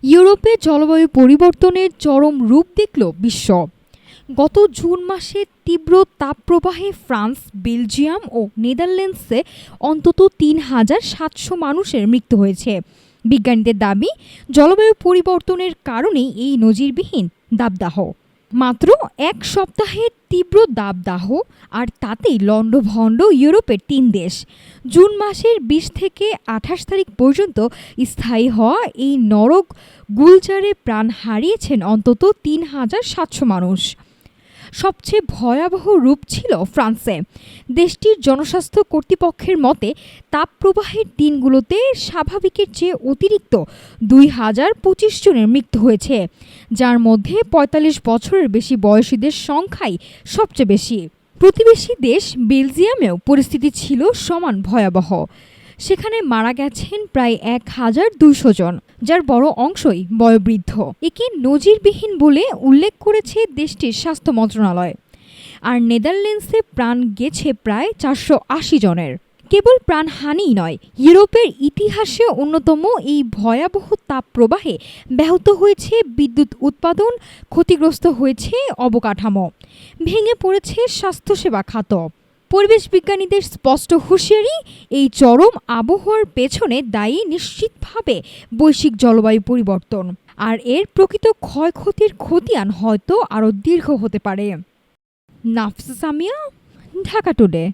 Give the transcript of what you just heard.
ইউরোপে জলবায়ু পরিবর্তনের চরম রূপ দেখল বিশ্ব। গত জুন মাসে তীব্র তাপপ্রবাহে ফ্রান্স, বেলজিয়াম ও নেদারল্যান্ডসে অন্তত ৩,৭০০ মানুষের মৃত্যু হয়েছে। বিজ্ঞানীদের দাবি, জলবায়ু পরিবর্তনের কারণেই এই নজিরবিহীন দাবদাহ। মাত্র এক সপ্তাহে তীব্র দাবদাহ, আর তাতেই লণ্ডভণ্ড ইউরোপের ৩ দেশ। জুন মাসের ২০ থেকে ২৮ তারিখ পর্যন্ত স্থায়ী হওয়া এই নরক গুলজারে প্রাণ হারিয়েছেন অন্তত ৩,৭০০ মানুষ। সবচেয়ে ভয়াবহ রূপ ছিল ফ্রান্সে। দেশটির জনস্বাস্থ্য কর্তৃপক্ষের মতে, তাপপ্রবাহের দিনগুলোতে স্বাভাবিকের চেয়ে অতিরিক্ত ২,০২৫ জনের মৃত্যু হয়েছে, যার মধ্যে ৪৫ বছরের বেশি বয়সীদের সংখ্যাই সবচেয়ে বেশি। প্রতিবেশী দেশ বেলজিয়ামেও পরিস্থিতি ছিল সমান ভয়াবহ। সেখানে মারা গেছেন প্রায় ১,২০০ জন, যার বড় অংশই বয়োবৃদ্ধ। একে নজিরবিহীন বলে উল্লেখ করেছে দেশটির স্বাস্থ্য মন্ত্রণালয়। আর নেদারল্যান্ডসে প্রাণ গেছে প্রায় ৪৮০ জনের। কেবল প্রাণহানিই নয়, ইউরোপের ইতিহাসে অন্যতম এই ভয়াবহ তাপপ্রবাহে ব্যাহত হয়েছে বিদ্যুৎ উৎপাদন, ক্ষতিগ্রস্ত হয়েছে অবকাঠামো, ভেঙে পড়েছে স্বাস্থ্যসেবা খাত। পরিবেশ বিজ্ঞানীদের স্পষ্ট হুঁশিয়ারি, এই চরম আবহাওয়ার পেছনে দায়ী নিশ্চিতভাবে বৈশ্বিক জলবায়ু পরিবর্তন। আর এর প্রকৃত ক্ষয়ক্ষতির খতিয়ান হয়তো আরও দীর্ঘ হতে পারে। নাফসা সামিয়া, ঢাকা টুডে।